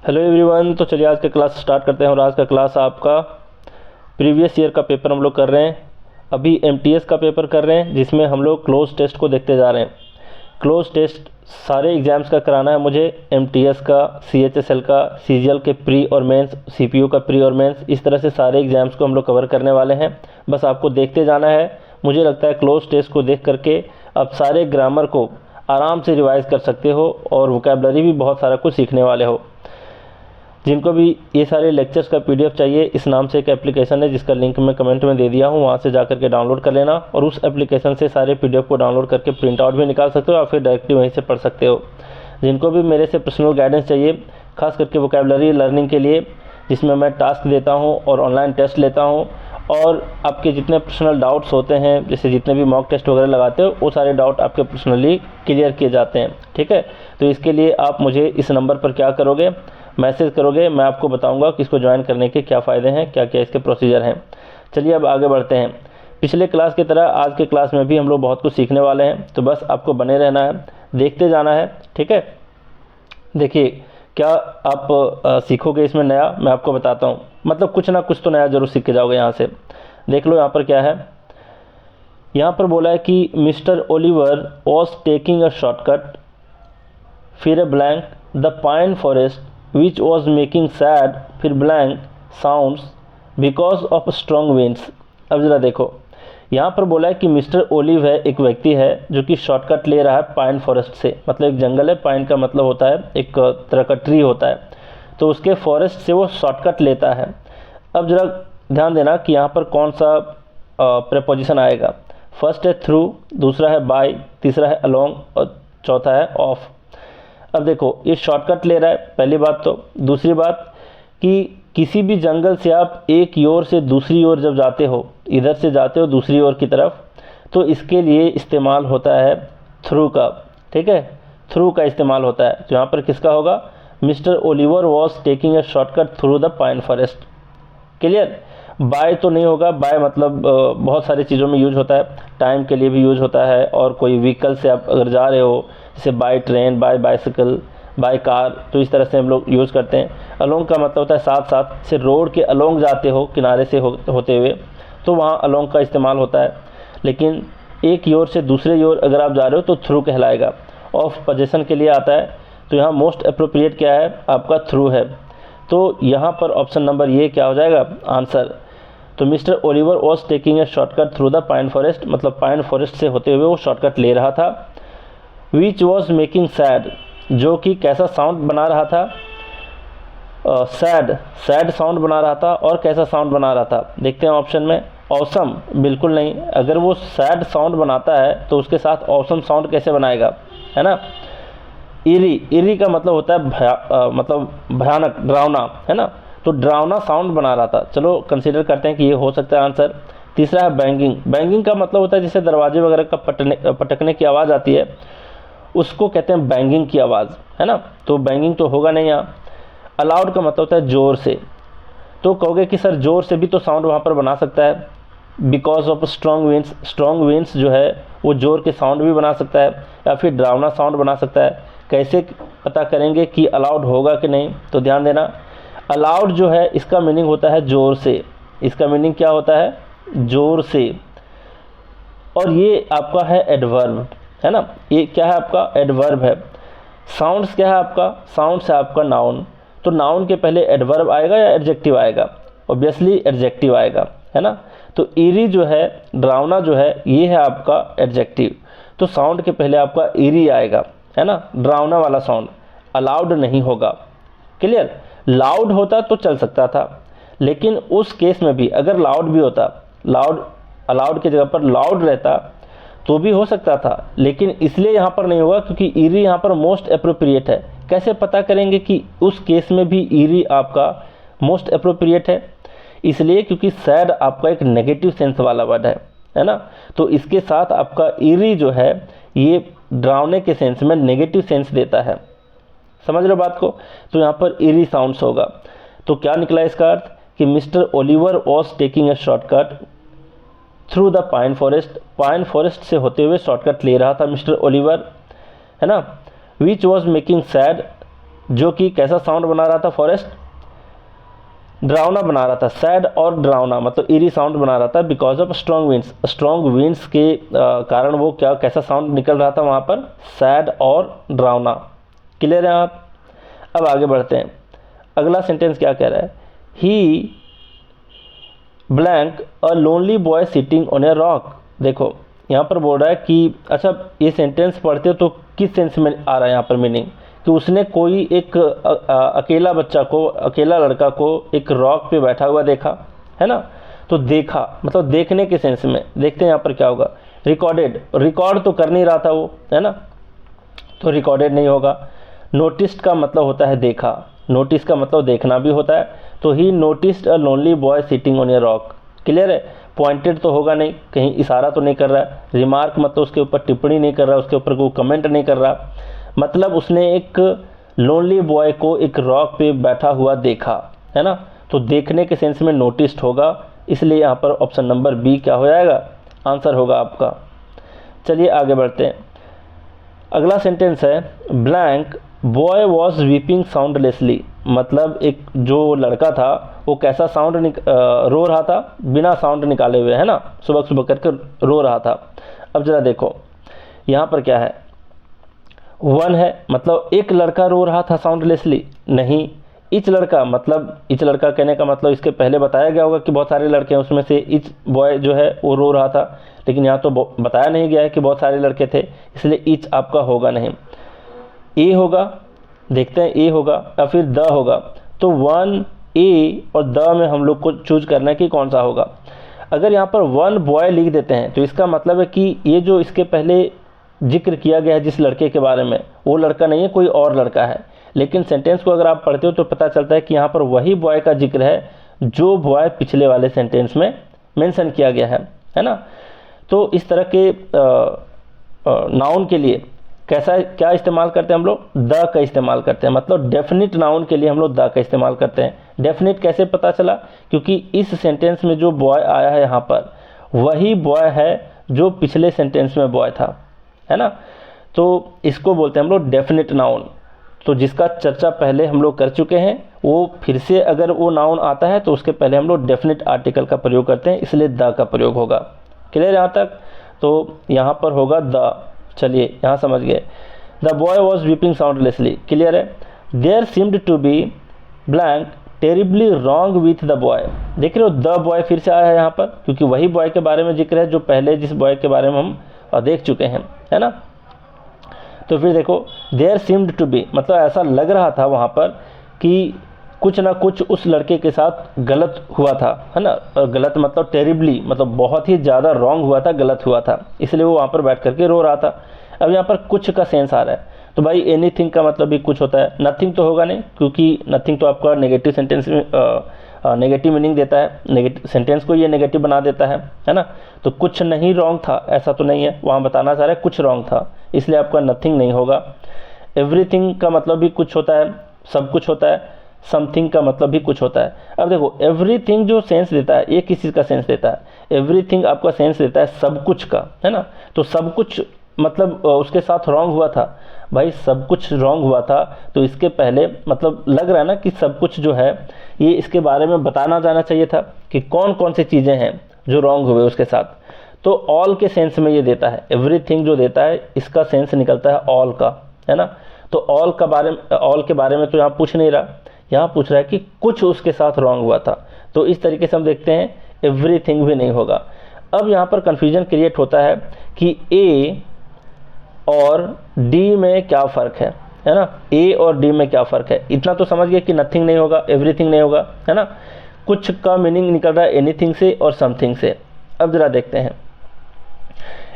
Hello everyone. तो चलिए आज का क्लास स्टार्ट करते हैं। और आज का क्लास आपका प्रीवियस ईयर का पेपर हम लोग कर रहे हैं। अभी एमटीएस का पेपर कर रहे हैं जिसमें हम लोग क्लोज टेस्ट को देखते जा रहे हैं। क्लोज टेस्ट सारे एग्ज़ाम्स का कराना है मुझे, एमटीएस का, सीएचएसएल का, सीजीएल के प्री और मेंस, सीपीयू का प्री और मेंस, इस तरह से सारे एग्ज़ाम्स को हम लोग कवर करने वाले हैं। बस आपको देखते जाना है। मुझे लगता है क्लोज टेस्ट को देख करके आप सारे ग्रामर को आराम से रिवाइज़ कर सकते हो और वोकैबलरी भी बहुत सारा कुछ सीखने वाले हो। जिनको भी ये सारे लेक्चर्स का पीडीएफ चाहिए, इस नाम से एक एप्लीकेशन है जिसका लिंक मैं कमेंट में दे दिया हूँ, वहाँ से जा करके डाउनलोड कर लेना और उस एप्लीकेशन से सारे पीडीएफ को डाउनलोड करके प्रिंट आउट भी निकाल सकते हो या फिर डायरेक्टली वहीं से पढ़ सकते हो। जिनको भी मेरे से पर्सनल गाइडेंस चाहिए, खास करके वोकैबलरी लर्निंग के लिए, जिसमें मैं टास्क देता हूँ और ऑनलाइन टेस्ट लेता हूँ और आपके जितने पर्सनल डाउट्स होते हैं, जैसे जितने भी मॉक टेस्ट वगैरह लगाते हो, वो सारे डाउट आपके पर्सनली क्लियर किए जाते हैं। ठीक है, तो इसके लिए आप मुझे इस नंबर पर क्या करोगे, मैसेज करोगे। मैं आपको बताऊंगा कि इसको ज्वाइन करने के क्या फ़ायदे हैं, क्या क्या इसके प्रोसीजर हैं। चलिए अब आगे बढ़ते हैं। पिछले क्लास की तरह आज के क्लास में भी हम लोग बहुत कुछ सीखने वाले हैं, तो बस आपको बने रहना है, देखते जाना है। ठीक है, देखिए क्या आप सीखोगे इसमें नया, मैं आपको बताता हूँ। मतलब कुछ ना कुछ तो नया ज़रूर सीख के जाओगे यहाँ से। देख लो यहाँ पर क्या है। यहाँ पर बोला है कि mister Oliver was taking a shortcut, फिर a blank, the pine forest which was making sad, फिर blank sounds because of strong winds। अब ज़रा देखो, यहाँ पर बोला है कि मिस्टर ओलिव है, एक व्यक्ति है जो कि शॉर्टकट ले रहा है पाइन फॉरेस्ट से। मतलब एक जंगल है, पाइन का मतलब होता है एक तरह का ट्री होता है, तो उसके फॉरेस्ट से वो शॉर्टकट लेता है। अब ज़रा ध्यान देना कि यहाँ पर कौन सा प्रेपोजिशन आएगा। फर्स्ट है थ्रू, दूसरा है बाय, तीसरा है अलोंग और चौथा है ऑफ। अब देखो ये शॉर्टकट ले रहा है, पहली बात तो। दूसरी बात कि किसी भी जंगल से आप एक ओर से दूसरी ओर जब जाते हो, इधर से जाते हो दूसरी ओर की तरफ, तो इसके लिए इस्तेमाल होता है थ्रू का। ठीक है, थ्रू का इस्तेमाल होता है। तो यहाँ पर किसका होगा, mister Oliver was taking a shortcut through the pine forest. Clear. By तो नहीं होगा, बाय मतलब बहुत सारी चीज़ों में यूज होता है, टाइम के लिए भी यूज होता है, और कोई व्हीकल से आप अगर जा रहे हो, जैसे by train, by bicycle, by car, तो इस तरह से हम लोग यूज़ करते हैं। अलोंग का मतलब होता है साथ साथ, से रोड के अलोंग जाते हो, किनारे से होते हुए, तो वहाँ अलोंग का इस्तेमाल होता है। लेकिन एक ओर से दूसरे ओर अगर आप जा रहे हो तो थ्रू कहलाएगा। ऑफ पोजीशन के लिए आता है, तो यहाँ मोस्ट अप्रोप्रिएट क्या है, आपका थ्रू है। तो यहाँ पर ऑप्शन नंबर ये क्या हो जाएगा आंसर। तो mister Oliver was taking a shortcut through the pine forest, मतलब पाइन फॉरेस्ट से होते हुए वो शॉर्टकट ले रहा था। विच वॉज मेकिंग सैड, जो कि कैसा साउंड बना रहा था, सैड, सैड साउंड बना रहा था। और कैसा साउंड बना रहा था, देखते हैं ऑप्शन में। ऑसम, बिल्कुल नहीं। अगर वो सैड साउंड बनाता है तो उसके साथ ऑसम साउंड कैसे बनाएगा, है ना। इरी, इरी का मतलब होता है मतलब भयानक, डरावना, है ना। तो डरावना साउंड बना रहा था। चलो कंसीडर करते हैं कि ये हो सकता है आंसर। तीसरा है बैंगिंग। बैंगिंग का मतलब होता है जैसे दरवाजे वगैरह का पटकने की आवाज़ आती है, उसको कहते हैं बैंगिंग की आवाज़, है ना। तो बैंगिंग तो होगा नहीं यहाँ। अलाउड का मतलब होता है ज़ोर से। तो कहोगे कि सर ज़ोर से भी तो साउंड वहाँ पर बना सकता है, because of strong winds. Strong winds जो है वो ज़ोर के साउंड भी बना सकता है या फिर डरावना साउंड बना सकता है। कैसे पता करेंगे कि अलाउड होगा कि नहीं, तो ध्यान देना। अलाउड जो है इसका मीनिंग होता है ज़ोर से। इसका मीनिंग क्या होता है, ज़ोर से। और ये आपका है एडवर्ब, है ना। ये क्या है आपका, एडवर्ब है। साउंड्स क्या है आपका, साउंड्स है आपका नाउन। तो नाउन के पहले एडवर्ब आएगा या एडजेक्टिव आएगा, ऑब्वियसली एडजेक्टिव आएगा, है ना। तो ईरी जो है, डरावना जो है, ये है आपका एडजेक्टिव। तो साउंड के पहले आपका ईरी आएगा, है ना, डरावना वाला साउंड। अलाउड नहीं होगा। क्लियर। लाउड होता तो चल सकता था, लेकिन उस केस में भी अगर लाउड भी होता, लाउड, अलाउड की जगह पर लाउड रहता तो भी हो सकता था, लेकिन इसलिए यहाँ पर नहीं होगा क्योंकि ईरी यहाँ पर मोस्ट अप्रोप्रिएट है। कैसे पता करेंगे कि उस केस में भी ईरी आपका मोस्ट अप्रोप्रिएट है, इसलिए क्योंकि सैड आपका एक नेगेटिव सेंस वाला वर्ड है ना। तो इसके साथ आपका ईरी जो है ये डरावने के सेंस में नेगेटिव सेंस देता है। समझ रहे हो बात को। तो यहाँ पर ईरी साउंड्स होगा। तो क्या निकला इसका अर्थ कि mister Oliver was taking a shortcut through the pine forest. Pine forest से होते हुए शॉर्टकट ले रहा था मिस्टर ओलिवर, है ना। विच वॉज मेकिंग सैड, जो कि कैसा साउंड बना रहा था फॉरेस्ट, डरावना बना रहा था, सैड और डरावना मतलब ईरी साउंड बना रहा था because of strong winds, strong winds के कारण वो क्या कैसा साउंड निकल रहा था वहाँ पर, सैड और डरावना। क्लियर है आप? अब आगे बढ़ते हैं, अगला सेंटेंस क्या कह रहा है, he blank a lonely boy sitting on a rock. देखो यहाँ पर बोल रहा है कि अच्छा ये सेंटेंस पढ़ते हो तो किस सेंस में आ रहा है यहाँ पर मीनिंग, कि उसने कोई एक अकेला बच्चा को, अकेला लड़का को एक रॉक पे बैठा हुआ देखा, है ना। तो देखा मतलब देखने के सेंस में, देखते हैं यहाँ पर क्या होगा, रिकॉर्डेड, रिकॉर्ड तो कर नहीं रहा था वो, है ना, तो रिकॉर्डेड नहीं होगा। नोटिस्ड का मतलब होता है देखा, नोटिस का मतलब देखना भी होता है, तो ही noticed a lonely boy sitting on a rock. Clear है? पॉइंटेड तो होगा नहीं, कहीं इशारा तो नहीं कर रहा है, रिमार्क मतलब उसके ऊपर टिप्पणी नहीं कर रहा, उसके ऊपर कोई कमेंट नहीं कर रहा, मतलब उसने एक लोनली बॉय को एक रॉक पे बैठा हुआ देखा, है ना। तो देखने के सेंस में नोटिस्ड होगा, इसलिए यहाँ पर ऑप्शन नंबर बी क्या हो जाएगा, आंसर होगा आपका। चलिए आगे बढ़ते हैं, अगला सेंटेंस है ब्लैंक बॉय वॉज वीपिंग साउंडलेसली। मतलब एक जो लड़का था वो कैसा साउंड रो रहा था, बिना साउंड निकाले हुए, है ना, सुबह सुबह करके रो रहा था। अब जरा देखो यहाँ पर क्या है, वन है मतलब एक लड़का रो रहा था साउंडलेसली, नहीं, इच लड़का, मतलब इच लड़का कहने का मतलब इसके पहले बताया गया होगा कि बहुत सारे लड़के हैं, उसमें से इच बॉय जो है वो रो रहा था, लेकिन यहाँ तो बताया नहीं गया है कि बहुत सारे लड़के थे, इसलिए इच आपका होगा नहीं। ए होगा, देखते हैं ए होगा या फिर द होगा, तो वन ए और द में हम लोग को चूज करना है कि कौन सा होगा। अगर यहाँ पर वन बॉय लिख देते हैं तो इसका मतलब है कि ये जो इसके पहले जिक्र किया गया है जिस लड़के के बारे में, वो लड़का नहीं है, कोई और लड़का है। लेकिन सेंटेंस को अगर आप पढ़ते हो तो पता चलता है कि यहाँ पर वही बॉय का जिक्र है जो बॉय पिछले वाले सेंटेंस में मेंशन किया गया है ना। तो इस तरह के नाउन के लिए कैसा क्या इस्तेमाल करते हैं हम लोग, द का इस्तेमाल करते हैं, मतलब डेफिनिट नाउन के लिए हम लोग द का इस्तेमाल करते हैं। डेफिनिट कैसे पता चला, क्योंकि इस सेंटेंस में जो बॉय आया है यहाँ पर वही बॉय है जो पिछले सेंटेंस में बॉय था, है ना। तो इसको बोलते हैं हम लोग डेफिनिट नाउन। तो जिसका चर्चा पहले हम लोग कर चुके हैं, वो फिर से अगर वो नाउन आता है तो उसके पहले हम लोग डेफिनिट आर्टिकल का प्रयोग करते हैं, इसलिए द का प्रयोग होगा। क्लियर यहाँ तक? तो यहाँ पर होगा द। चलिए यहाँ समझ गए, the boy was weeping soundlessly. Clear है? There seemed to be blank terribly wrong with the boy. देख रहे हो द बॉय फिर से आया है यहाँ पर, क्योंकि वही बॉय के बारे में जिक्र है जो पहले जिस बॉय के बारे में हम देख चुके हैं, है ना। तो फिर देखो देयर सीम्ड टू बी मतलब ऐसा लग रहा था वहाँ पर कि कुछ ना कुछ उस लड़के के साथ गलत हुआ था, है ना। गलत मतलब टेरिबली मतलब बहुत ही ज़्यादा रॉन्ग हुआ था, गलत हुआ था, इसलिए वो वहाँ पर बैठ करके रो रहा था। अब यहाँ पर कुछ का सेंस आ रहा है, तो भाई एनीथिंग का मतलब भी कुछ होता है, नथिंग तो होगा नहीं, क्योंकि नथिंग तो आपका नेगेटिव सेंटेंस में नेगेटिव मीनिंग देता है, नेगेटिव सेंटेंस को ये नेगेटिव बना देता है ना। तो कुछ नहीं रॉन्ग था ऐसा तो नहीं है, वहाँ बताना चाह रहा है कुछ रॉन्ग था, इसलिए आपका नथिंग नहीं होगा। एवरीथिंग का मतलब भी कुछ होता है, सब कुछ होता है, समथिंग का मतलब भी कुछ होता है। अब देखो एवरीथिंग जो सेंस देता है ये किस चीज़ का सेंस देता है, एवरीथिंग आपका सेंस देता है सब कुछ का, है ना। तो सब कुछ मतलब उसके साथ रॉन्ग हुआ था, भाई सब कुछ रॉन्ग हुआ था, तो इसके पहले मतलब लग रहा है ना कि सब कुछ जो है ये इसके बारे में बताना जाना चाहिए था कि कौन कौन सी चीज़ें हैं जो रॉन्ग हुए उसके साथ। तो ऑल के सेंस में ये देता है, एवरीथिंग जो देता है इसका सेंस निकलता है ऑल का, है ना। तो ऑल के बारे में तो यहाँ पूछ नहीं रहा, यहाँ पूछ रहा है कि कुछ उसके साथ रॉन्ग हुआ था, तो इस तरीके से हम देखते हैं एवरीथिंग भी नहीं होगा। अब यहाँ पर कन्फ्यूजन क्रिएट होता है कि ए और डी में क्या फ़र्क है ना, ए और डी में क्या फ़र्क है। इतना तो समझ गए कि नथिंग नहीं होगा, एवरीथिंग नहीं होगा, है ना। कुछ का मीनिंग निकल रहा है एनीथिंग से और समथिंग से। अब जरा देखते हैं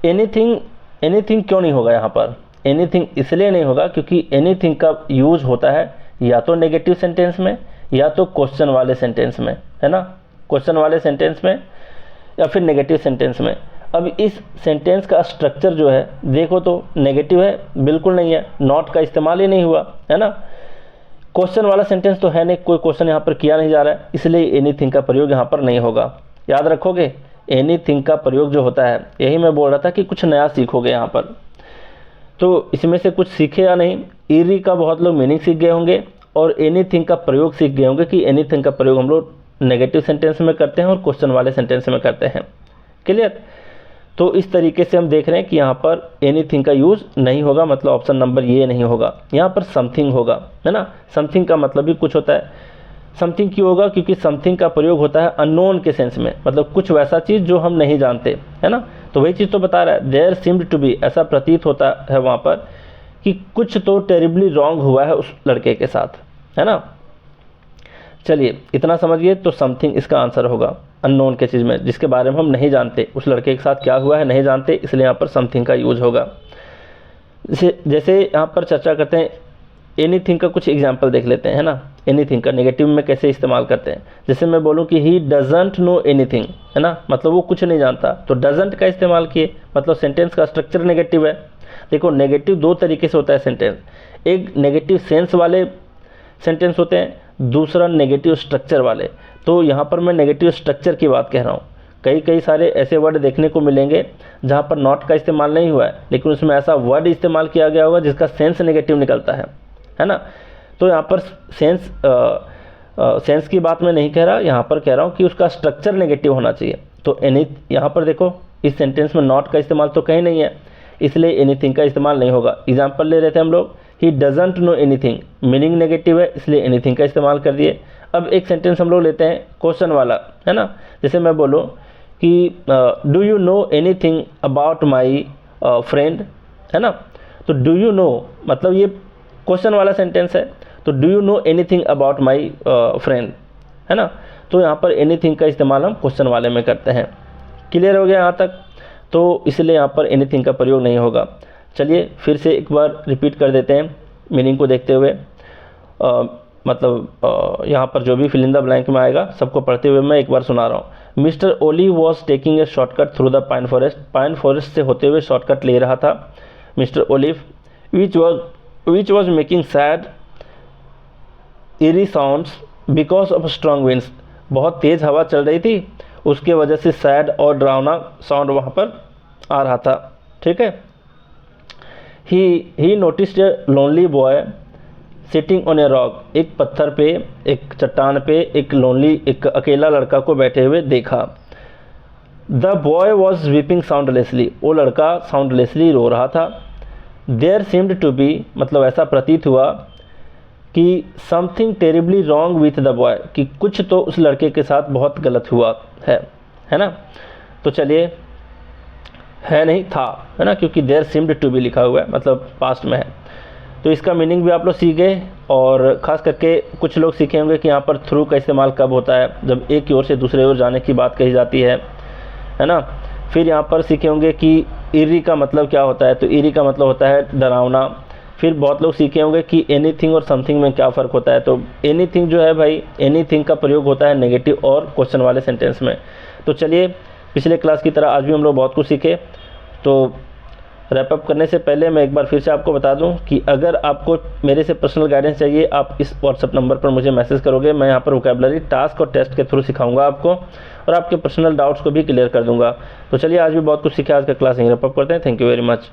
एनीथिंग क्यों नहीं होगा यहाँ पर। एनीथिंग इसलिए नहीं होगा क्योंकि एनीथिंग का यूज होता है या तो नेगेटिव सेंटेंस में या तो क्वेश्चन वाले सेंटेंस में, है ना, क्वेश्चन वाले सेंटेंस में या फिर नेगेटिव सेंटेंस में। अब इस सेंटेंस का स्ट्रक्चर जो है देखो तो नेगेटिव है, बिल्कुल नहीं है, नॉट का इस्तेमाल ही नहीं हुआ, है ना। क्वेश्चन वाला सेंटेंस तो है नहीं, कोई क्वेश्चन यहाँ पर किया नहीं जा रहा है, इसलिए एनीथिंग का प्रयोग यहाँ पर नहीं होगा। याद रखोगे एनीथिंग का प्रयोग जो होता है, यही मैं बोल रहा था कि कुछ नया सीखोगे यहाँ पर। तो इसमें से कुछ सीखे या नहीं इरी का बहुत लोग मीनिंग सीख गए होंगे और एनीथिंग का प्रयोग सीख गए होंगे कि एनीथिंग का प्रयोग हम लोग नेगेटिव सेंटेंस में करते हैं और क्वेश्चन वाले सेंटेंस में करते हैं। क्लियर? तो इस तरीके से हम देख रहे हैं कि यहाँ पर एनीथिंग का यूज़ नहीं होगा, मतलब ऑप्शन नंबर ये नहीं होगा, यहाँ पर समथिंग होगा, है ना। समथिंग का मतलब भी कुछ होता है। समथिंग क्यों होगा? क्योंकि समथिंग का प्रयोग होता है अननोन के सेंस में, मतलब कुछ वैसा चीज़ जो हम नहीं जानते, है ना। तो वही चीज़ तो बता रहा है, देयर सीम्ड टू बी, ऐसा प्रतीत होता है वहाँ पर कि कुछ तो टेरिबली रॉन्ग हुआ है उस लड़के के साथ, है ना। चलिए इतना समझिए, तो समथिंग इसका आंसर होगा, अननोन के चीज़ में जिसके बारे में हम नहीं जानते, उस लड़के के साथ क्या हुआ है नहीं जानते, इसलिए यहाँ पर समथिंग का यूज होगा। जैसे यहाँ पर चर्चा करते हैं एनीथिंग का, कुछ एग्जाम्पल देख लेते हैं, है ना। एनीथिंग का नेगेटिव में कैसे इस्तेमाल करते हैं। जैसे मैं बोलूँ कि ही डजंट नो एनीथिंग, है ना, मतलब वो कुछ नहीं जानता, तो डजंट का इस्तेमाल किए, मतलब सेंटेंस का स्ट्रक्चर नेगेटिव है। देखो नेगेटिव दो तरीके से होता है सेंटेंस, एक नेगेटिव सेंस वाले सेंटेंस होते हैं, दूसरा नेगेटिव स्ट्रक्चर वाले। तो यहाँ पर मैं नेगेटिव स्ट्रक्चर की बात कह रहा हूँ। कई सारे ऐसे वर्ड देखने को मिलेंगे जहाँ पर नॉट का इस्तेमाल नहीं हुआ है, लेकिन उसमें ऐसा वर्ड इस्तेमाल किया गया होगा जिसका सेंस नेगेटिव निकलता है ना। तो यहाँ पर सेंस की बात मैं नहीं कह रहा, यहाँ पर कह रहा हूँ कि उसका स्ट्रक्चर नेगेटिव होना चाहिए। तो यहाँ पर देखो इस सेंटेंस में नॉट का इस्तेमाल तो कहीं नहीं है, इसलिए एनीथिंग का इस्तेमाल नहीं होगा। एग्जाम्पल ले रहे थे हम लोग, he doesn't know anything, meaning negative है, इसलिए एनीथिंग का इस्तेमाल कर दिए। अब एक सेंटेंस हम लोग लेते हैं क्वेश्चन वाला, है ना। जैसे मैं बोलूँ कि do you know anything about my friend, है ना। तो डू यू नो मतलब ये क्वेश्चन वाला सेंटेंस है, तो do you know anything about my friend, है ना। तो यहाँ पर एनीथिंग का इस्तेमाल हम क्वेश्चन वाले में करते हैं। क्लियर हो गया यहाँ तक? तो इसलिए यहाँ पर एनीथिंग का प्रयोग नहीं होगा। चलिए फिर से एक बार रिपीट कर देते हैं मीनिंग को देखते हुए। यहाँ पर जो भी फिल इन द ब्लैंक में आएगा सबको पढ़ते हुए मैं एक बार सुना रहा हूँ। Mister Olly was taking a shortcut through the pine forest, pine forest से होते हुए शॉर्टकट ले रहा था mister Oliver, which was making sad eerie sounds because of strong winds, बहुत तेज़ हवा चल रही थी, उसके वजह से सैड और डरावना साउंड वहाँ पर आ रहा था। ठीक है। ही noticed a lonely boy sitting on a rock, एक पत्थर पे, एक चट्टान पे एक अकेला लड़का को बैठे हुए देखा। द बॉय वॉज वीपिंग साउंडलेसली, वो लड़का साउंडलेसली रो रहा था। देयर सीम्ड टू बी, मतलब ऐसा प्रतीत हुआ कि something terribly wrong with the boy, कि कुछ तो उस लड़के के साथ बहुत गलत हुआ है ना। तो चलिए, है नहीं था, है ना, क्योंकि देयर सीम्ड टू बी लिखा हुआ है, मतलब पास्ट में है। तो इसका मीनिंग भी आप लोग सीख गए, और ख़ास करके कुछ लोग सीखे होंगे कि यहाँ पर थ्रू का इस्तेमाल कब होता है, जब एक की ओर से दूसरे ओर जाने की बात कही जाती है ना। फिर यहाँ पर सीखे होंगे कि इरी का मतलब क्या होता है, तो इरी का मतलब होता है डरावना। फिर बहुत लोग सीखे होंगे कि एनीथिंग और समथिंग में क्या फ़र्क होता है। तो एनीथिंग जो है भाई, एनीथिंग का प्रयोग होता है नेगेटिव और क्वेश्चन वाले सेंटेंस में। तो चलिए पिछले क्लास की तरह आज भी हम लोग बहुत कुछ सीखे। तो रैप अप करने से पहले मैं एक बार फिर से आपको बता दूं कि अगर आपको मेरे से पर्सनल गाइडेंस चाहिए, आप इस व्हाट्सअप नंबर पर मुझे मैसेज करोगे। मैं यहाँ पर वोकैबुलरी टास्क और टेस्ट के थ्रू सिखाऊंगा आपको, और आपके पर्सनल डाउट्स को भी क्लियर कर दूंगा। तो चलिए आज भी बहुत कुछ सीखा, आज का क्लास यहीं रैप अप करते हैं। Thank you very much.